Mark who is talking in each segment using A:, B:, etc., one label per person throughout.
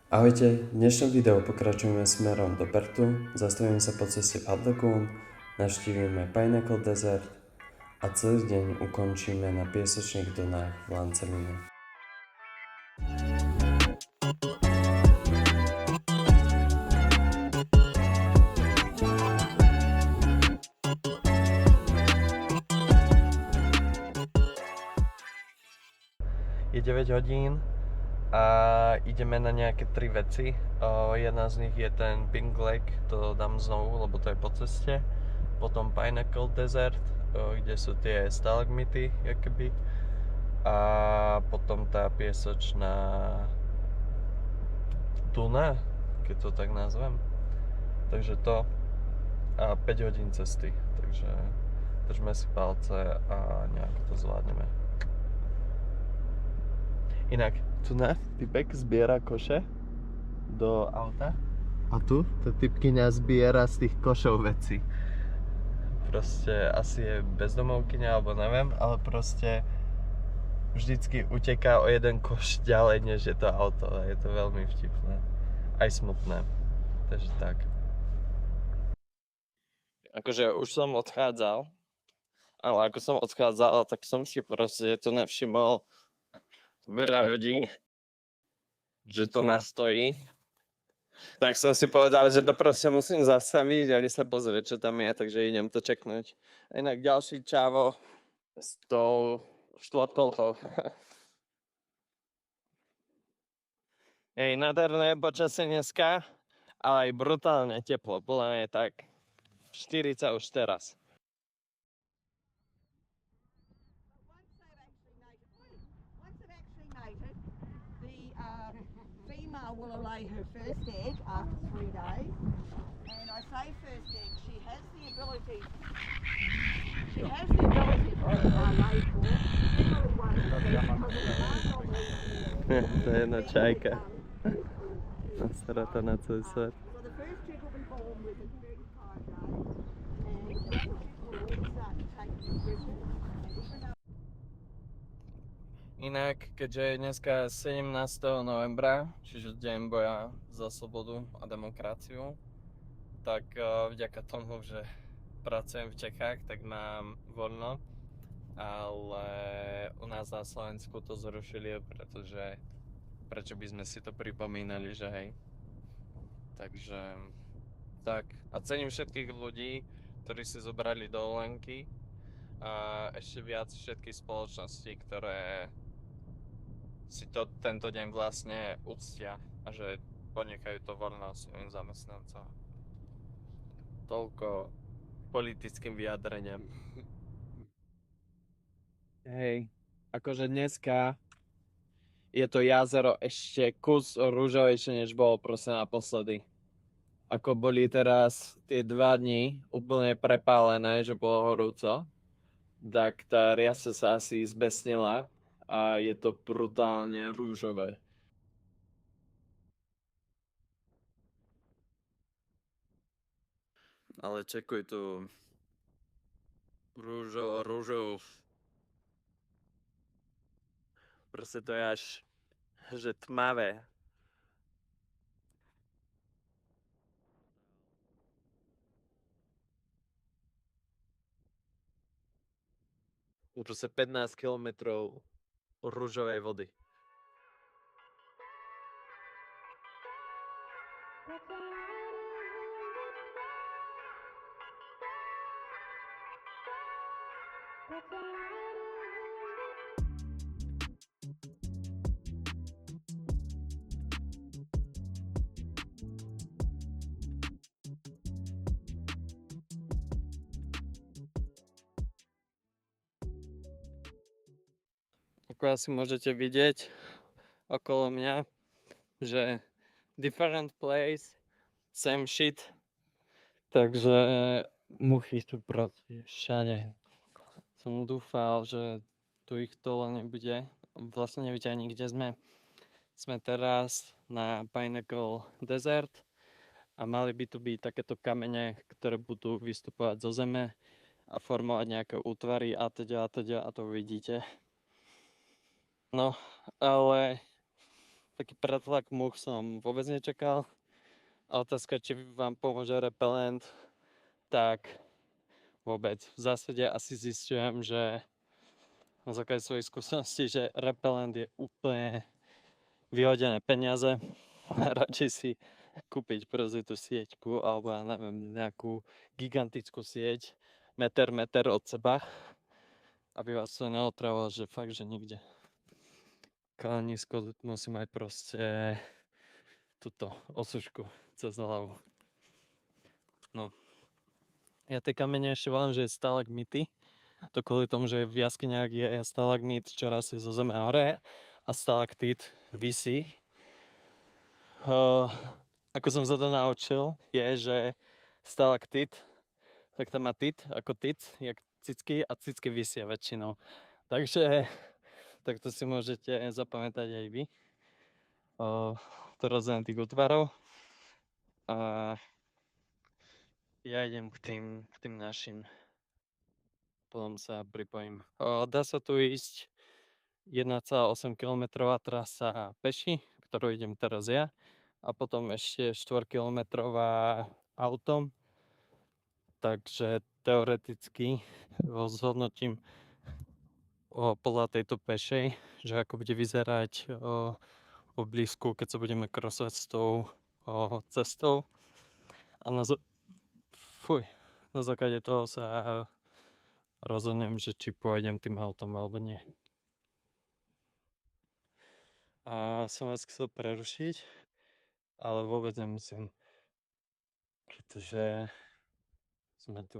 A: Ahojte, v dnešnom videu pokračujeme smerom do Pertu, zastavíme sa po ceste v Lagoon, navštívime Pineapple Desert a celý deň ukončíme na piesočných dunách v Lanceline. Je 9 hodín a ideme na nejaké 3 veci. Jedna z nich je ten Pink Lake, to dám znovu, lebo to je po ceste. Potom Pineapple Desert, kde sú tie stalagmity, jakoby. A potom tá piesočná tuna, keď to tak nazvem. Takže to a 5 hodín cesty, takže držme si palce a nejak to zvládneme. Inak, tu na typek zbiera koše do auta a tu tá typkyňa zbiera z tých košov veci. Proste asi je bezdomovkyňa, alebo neviem, ale proste vždycky uteká o jeden koš ďalej, než je to auto. Je to veľmi vtipné. Aj smutné. Takže tak. Akože už som odchádzal, ale ako som odchádzal, tak som si proste to nevšimol veľa ľudí, že to nastojí. Tak som si povedal, že to proste musím zastaviť a sa pozrieť, čo tam je, takže idem to čeknúť. A inak ďalší čavo s tou štvorkolkou. Hej, nádherné počasie dneska, ale aj brutálne teplo. Podľa mňa je tak 40 už teraz.
B: Will lay her first egg after 3 days, and I say first egg, she has the ability to lay 4.
A: To je jedna čajka. Nastará to na celý svet.
B: So the first chick will be born within 35 days, and the chick will start to take nutrition.
A: Inak, keďže je dneska 17. novembra, čiže deň boja za slobodu a demokraciu, tak vďaka tomu, že pracujem v Čechách, tak mám voľno, ale u nás na Slovensku to zrušili, pretože prečo by sme si to pripomínali, že hej. Takže tak, a cením všetkých ľudí, ktorí si zobrali dovolenky a ešte viac všetkých spoločností, ktoré si to tento deň vlastne uctia a že ponechajú to voľno svojim zamestnancom. Toľko politickým vyjadreniam. Hej, akože dneska je to jazero ešte kus ružovejšie, než bolo proste naposledy. Ako boli teraz tie 2 dni úplne prepálené, že bolo horúco, tak tá riasa sa asi zbesnila a je to brutálne rúžové. Ale čekuj tu rúžov. Proste to je až že tmavé. Proste 15 kilometrov rúžovej vody. Ako asi môžete vidieť okolo mňa, že different place, same shit. Takže muchy tu proste všade. Som dúfal, že tu ich toľko nebude. Vlastne nevíte ani kde sme. Sme teraz na Pineapple Desert a mali by tu byť takéto kamene, ktoré budú vystupovať zo zeme a formovať nejaké útvary a to uvidíte. No, ale taký pretlak much som vôbec nečakal. A otázka, či vám pomôže repelent, tak vôbec. V zásade asi zistujem, že na základe svojich skúseností, že repelent je úplne vyhodené peniaze. Radšej si kúpiť proste tú sieťku alebo ja neviem, nejakú gigantickú sieť meter od seba, aby vás to neotravovalo, že fakt, že nikde. Kalenisko musí mať proste túto osušku cez hlavu. No. Ja tie kamene ešte volám, že je stalagmity. To kvôli tomu, že v jaskyniach je stalagmit, čo rastie zo zeme hore a stalaktit visí. Ako som sa to naučil, je, že stalaktit, tak tam má tit, ako tic, jak cicky a cicky vysia väčšinou. Takže takto si môžete zapamätať aj vy. To rozhodne tých útvarov. A ja idem k tým našim. Potom sa pripojím. Dá sa tu ísť 1,8 km trasa peši, ktorú idem teraz ja. A potom ešte 4 km autom. Takže teoreticky zhodnotím podľa tejto pešej, že ako bude vyzerať v blízku, keď sa budeme krosovať s tou cestou. A na základe toho sa rozhodnem, že či pôjdem tým autom alebo nie. A som vás chcel prerušiť, ale vôbec nemusím, pretože sme tu.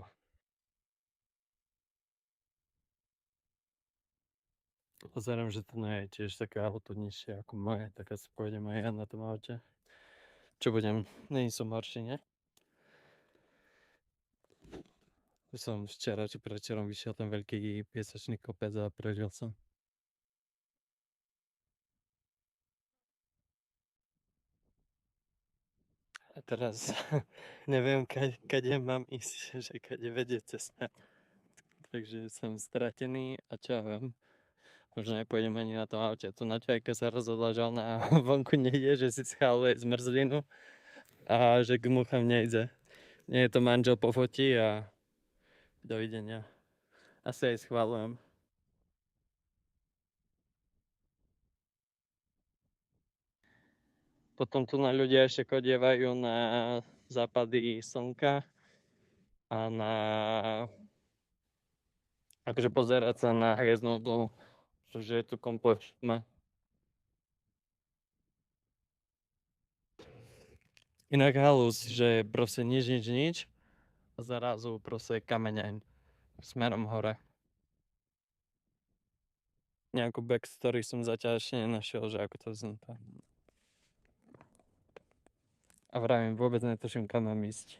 A: Pozerám, že to nie je tiež také auto nižšie ako moje, tak asi pôjdem aj ja na tom aute. Čo budem, není som horší, ne? Už som včera či predčerom vyšiel ten veľký piesačný kopec a prežil som. A teraz neviem, kade mám ísť, že kade vedie cesta. Takže som stratený a čo ja viem. Možno nepôjdem ani na tom aute. Tu na čajka sa rozhodla, že ona vonku nejde, že si scháluje zmrzlinu a že k muchám nejde. Nie je to manžel pofotí a dovidenia. Asi aj schválujem. Potom tu na ľudia ešte chodievajú na západy slnka a na akože pozerať sa na hviezdnu oblohu, pretože je tu komplet tma. Inak halus, že proste nič a zrazu proste kameň smerom hore. Nejakú backstory som zatiaľ ešte nenašiel, že ako to vzniká. A vravím, vôbec netuším, kam mám ísť.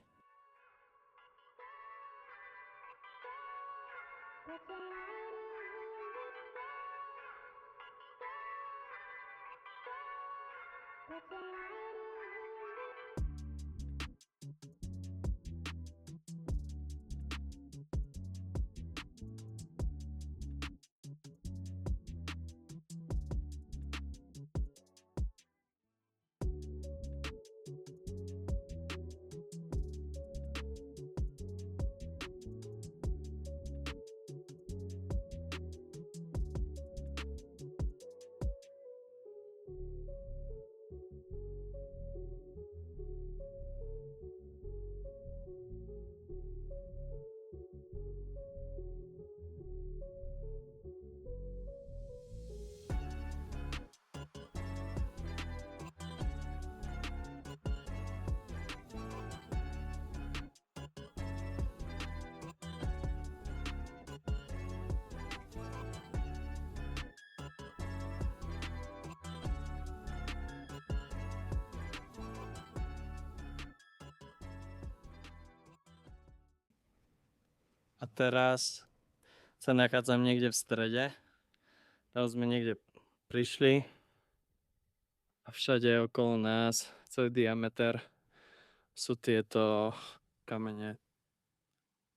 A: A teraz sa nachádzam niekde v strede. Tam sme niekde prišli a všade okolo nás, celý diameter, sú tieto kamene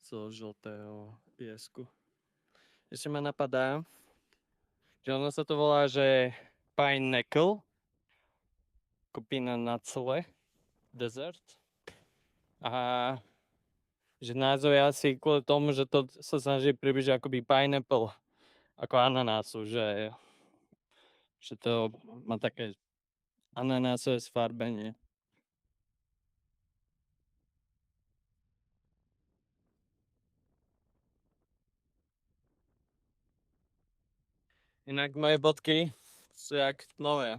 A: zo žltého piesku. Ešte ma napadá, že ono sa to volá, že pine nickel, skupina na celé Desert. A že názov je asi kvôli tomu, že to sa snaží približiť akoby pineapple, ako ananásu, že to má také ananásové sfarbenie. Inak moje bodky sú jak nové.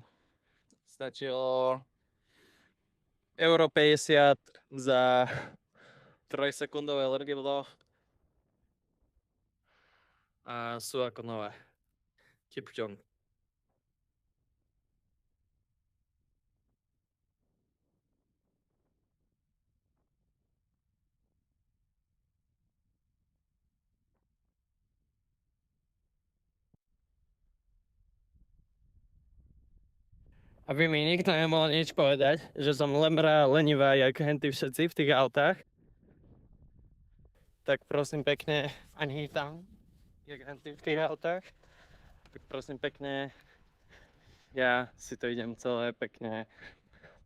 A: Stačilo euro 50 za 3-sekundové lergidlo a sú ako nové. Tipčom. Aby mi nikto nemohol nič povedať, že som lemra lenivá, jak henty všetci v tých autách. Tak prosím pekne, ani tam, jak henty v tých autách. Tak prosím pekne, ja si to idem celé pekne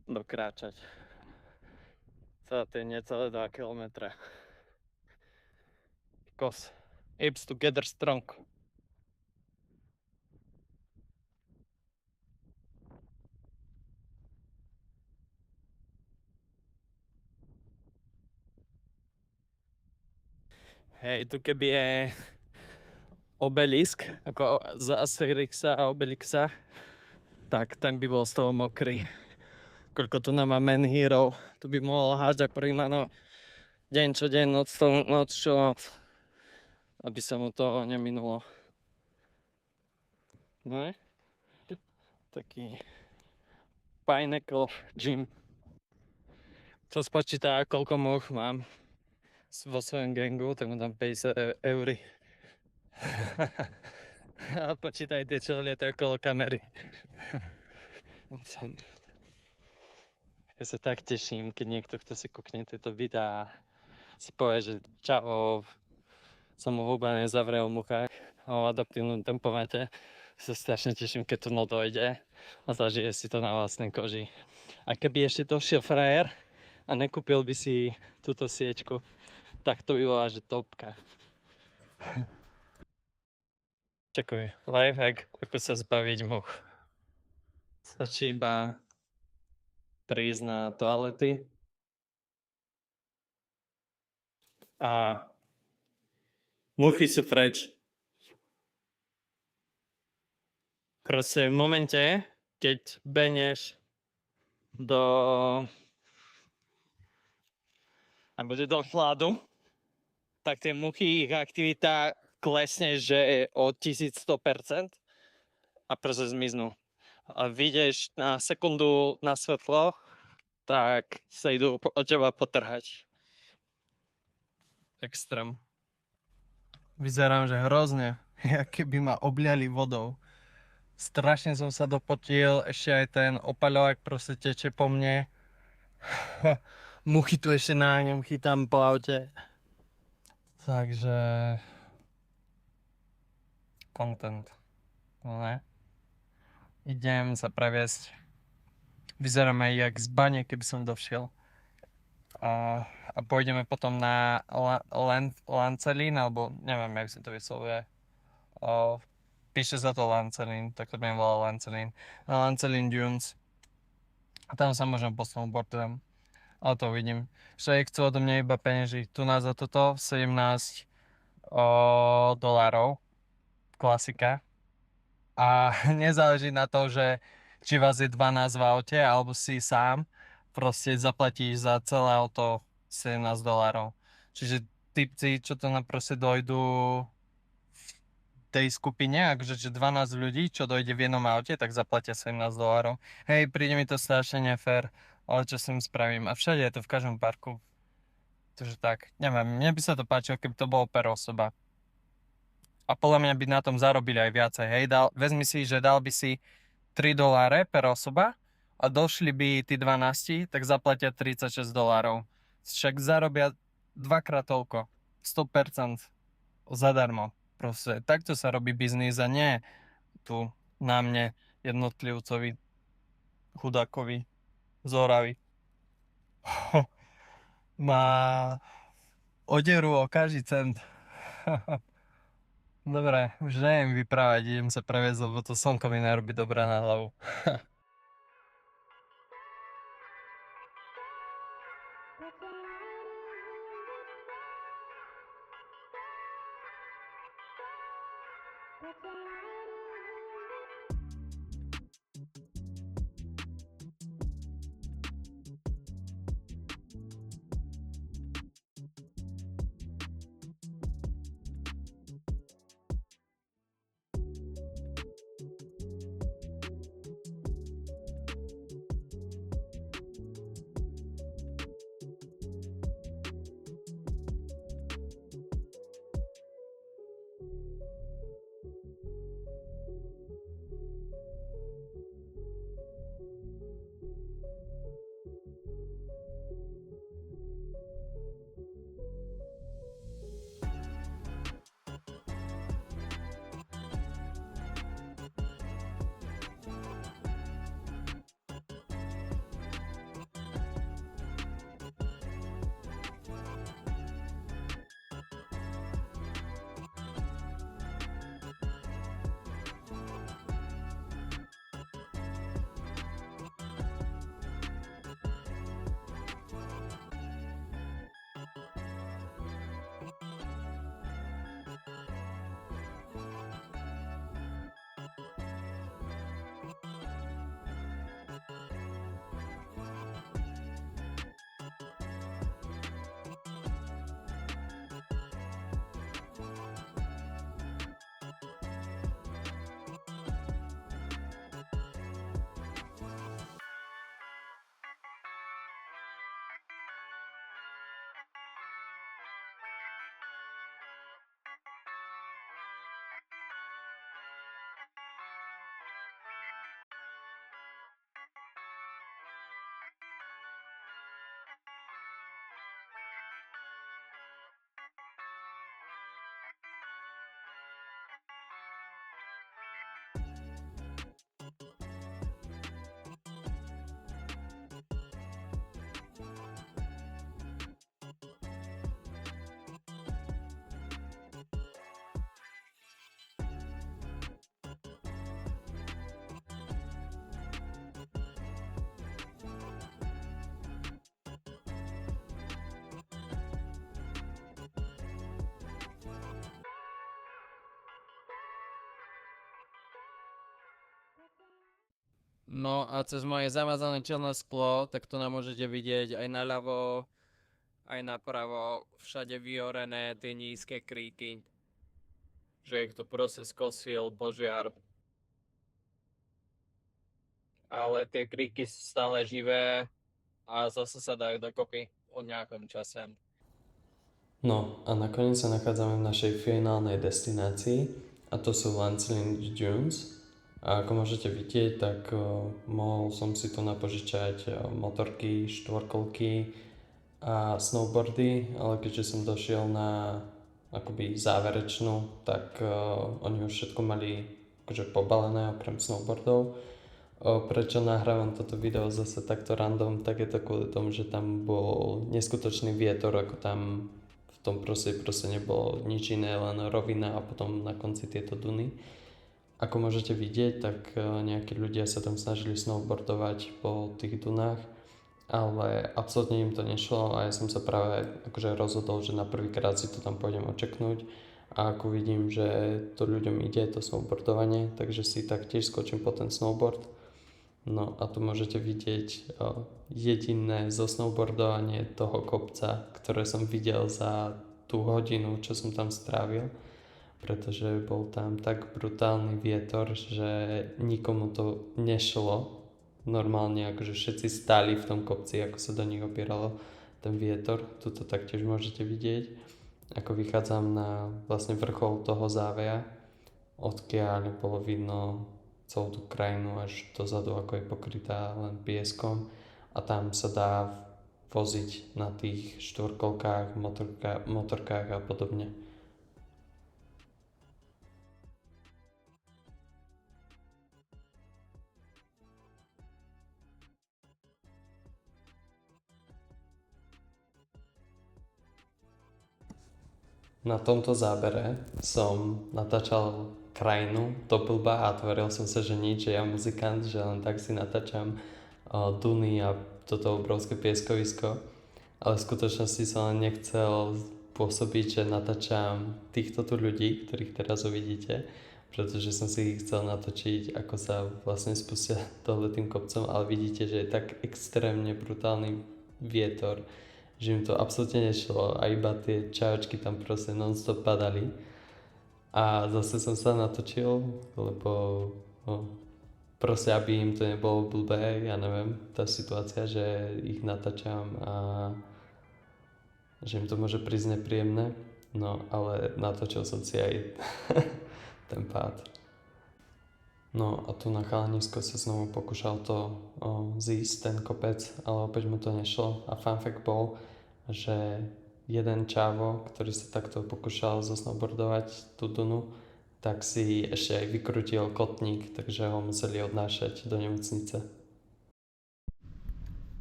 A: dokráčať. Celé tie necelé 2 kilometre. Because apes together strong. Hej, tu keby je obelisk, ako z Asterixa a Obelixa, tak ten by bol z toho mokrý. Koľko tu nám má Man Hero, tu by mohol hádzať Primano deň čo deň, noc čo noc, aby sa mu to neminulo. No je? Taký Pinnacle Gym. To spočíta, koľko moh mám vo svojom gangu, tak mu dám 50 €. A počítaj tie, čo lietajú okolo kamery. Ja sa tak teším, keď niekto, kto si kúkne tieto videá, si povie, že čau, som mu huba nezavrel v muchách o adaptívnom tempomate. Sa strašne teším, keď to no dojde a zažije si to na vlastnej koži. A keby ešte došiel frajer a nekúpil by si túto siečku, tak to by bola, že topka. Čakuj, lifehack, ako sa zbaviť much. Stačí iba prísť na toalety a muchy sú preč. Proste v momente, keď beneš do chladu, tak tie muchy, ich aktivita klesne, že o 1100% a proste zmiznú. A vyjdeš na sekundu na svetlo, tak sa idú od teba potrhať. Extrém. Vyzerám, že hrozne, jak keby ma obliali vodou. Strašne som sa dopotil, ešte aj ten opaľovák proste teče po mne. Muchy tu ešte na ňom chytám po aute. Takže... content. No ne? Idem sa previesť. Vyzerám aj jak z bane, keby som došiel. A pôjdeme potom na Lancelin, alebo neviem, jak si to vyslovuje. Píše sa to Lancelin, tak to budem volať Lancelin. Na Lancelin Dunes. A tam sa môžem posunúť boardem. Ale to uvidím. Však chcú odo mňa iba penieži. Tu na za toto $17. Klasika. A nezáleží na to, že či vás je 12 v aute, alebo si sám, proste zaplatíš za celé auto $17. Čiže typci, čo to proste dojdú v tej skupine, akože 12 ľudí, čo dojde v jednom aute, tak zaplatia $17. Hej, príde mi to strašne nefér, ale čo s tým spravím? A všade je to v každom parku. Takže tak, neviem, mne by sa to páčilo, keby to bolo per osoba. A podľa mňa by na tom zarobili aj viacej, hej, vezmi si, že dal by si $3 per osoba a došli by tí 12, tak zaplatia $36. Však zarobia dvakrát toľko, 100% zadarmo. Proste takto sa robí biznis a nie tu na mne, jednotlivcovi, chudákovi. z Oravy. Má oderu o každý cent. Dobre, už neviem vyprávať, idem sa previesť, lebo to slnko mi nerobí dobré na hlavu. No a cez moje zamazané čelné sklo, tak to nám môžete vidieť aj naľavo, aj napravo, všade vyorené tie nízke kríky. Že ich to proste skosil požiar. Ale tie kríky sú stále živé a zase sa dajú dokopy o nejakom čase.
C: No a nakoniec sa nachádzame v našej finálnej destinácii a to sú Lancelin Dunes. A ako môžete vidieť, tak mohol som si tu napožičať motorky, štvorkolky a snowboardy, ale keďže som došiel na akoby záverečnú, tak oni už všetko mali akože pobalené okrem snowboardov. Prečo nahrávam toto video zase takto random, tak je to kvôli tomu, že tam bol neskutočný vietor, ako tam v tom proste nebolo nič iné, len rovina a potom na konci tieto duny. Ako môžete vidieť, tak nejakí ľudia sa tam snažili snowboardovať po tých dunách, ale absolútne im to nešlo a ja som sa práve akože rozhodol, že na prvýkrát si to tam pôjdem očeknúť a ako vidím, že to ľuďom ide, to snowboardovanie, takže si taktiež skočím po ten snowboard. No a tu môžete vidieť jediné zosnowboardovanie toho kopca, ktoré som videl za tú hodinu, čo som tam strávil, pretože bol tam tak brutálny vietor, že nikomu to nešlo. Normálne akože všetci stáli v tom kopci, ako sa do nich opieralo ten vietor. Tuto taktiež môžete vidieť, ako vychádzam na vlastne vrchol toho záveja, odkiaľ bolo vidno celú tú krajinu až dozadu, ako je pokrytá len pieskom a tam sa dá voziť na tých štvorkolkách, motorkách a podobne. Na tomto zábere som natáčal krajinu do blba a tvoril som sa, že nič, že ja muzikant, že len tak si natáčam duny a toto obrovské pieskovisko. Ale v skutočnosti som len nechcel pôsobiť, že natáčam týchto tu ľudí, ktorých teraz uvidíte, pretože som si ich chcel natočiť, ako sa vlastne spustia dole tým kopcom, ale vidíte, že je tak extrémne brutálny vietor, že im to absolútne nešlo a iba tie čajočky tam proste non-stop padali. A zase som sa natočil, lebo proste aby im to nebolo blbé, ja neviem, tá situácia, že ich natáčam a že im to môže prísť nepríjemné. No ale natočil som si aj ten pád. No a tu na chalanisko sa znovu pokúšal to zísť, ten kopec, ale opäť mu to nešlo. A fun fact bol, že jeden čávo, ktorý sa takto pokúšal zasnowboardovať tú dunu, tak si ešte aj vykrutil kotník, takže ho museli odnášať do nemocnice.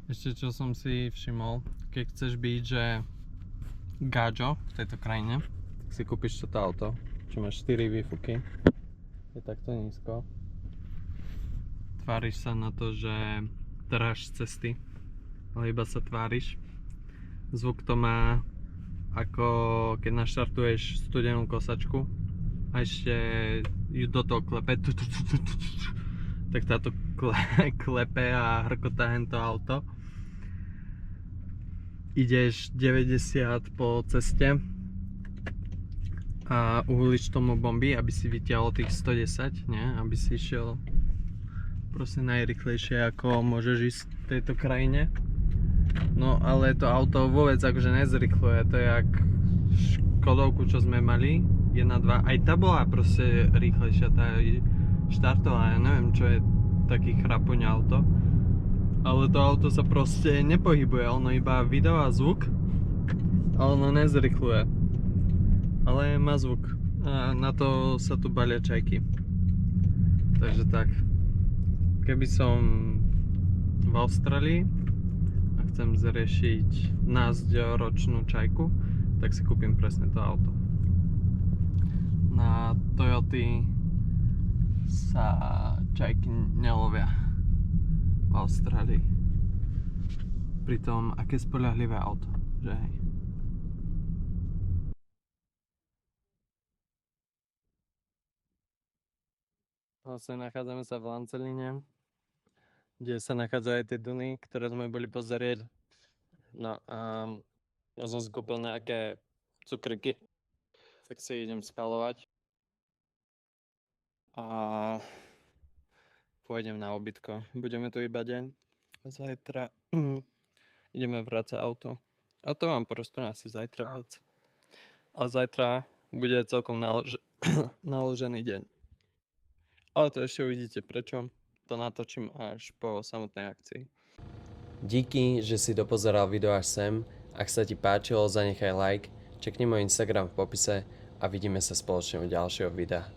C: Ešte čo som si všimol, keď chceš byť, že gáčo v tejto krajine, tak si kúpiš toto auto, čo má 4 výfuky. Je takto nízko. Tváriš sa na to, že trháš cesty, ale iba sa tváriš. Zvuk to má ako keď naštartuješ studenú kosačku a ešte ju do toho klepe, tak táto klepe a hrkotá hento auto. Ideš 90 po ceste a uholíš tomu bomby, aby si vytiahol tých 110, nie? Aby si išiel proste najrychlejšie ako môžeš ísť v tejto krajine. No ale to auto vôbec akože nezrychluje, to je jak Škodovku, čo sme mali, 1.2, aj tá bola proste rýchlejšia, tá štartová, ja neviem čo je taký chrapuň auto. Ale to auto sa proste nepohybuje, ono iba vydáva zvuk a ono nezrychluje. Ale má zvuk a na to sa tu balia čajky. Takže tak. Keby som v Austrálii a chcem zriešiť názdoročnú čajku, tak si kúpim presne to auto. Na Toyoty sa čajky nelovia v Austrálii. Pritom, aké spoľahlivé auto, že hej. Vlastne nachádzame sa v Lanceline, kde sa nachádzajú aj tie duny, ktoré sme boli pozrieť. No a ja som si kúpil nejaké cukriky, tak si idem spalovať. A pôjdem na obytko. Budeme tu iba deň. Zajtra ideme vrácať auto. A to vám porozprávam asi zajtra. Ale zajtra bude celkom naložený deň. Ale to ešte uvidíte prečo. To natočím až po samotnej akcii. Díky, že si dopozeral video až sem. Ak sa ti páčilo, zanechaj like, čekni môj Instagram v popise a vidíme sa spoločne u ďalšieho videa.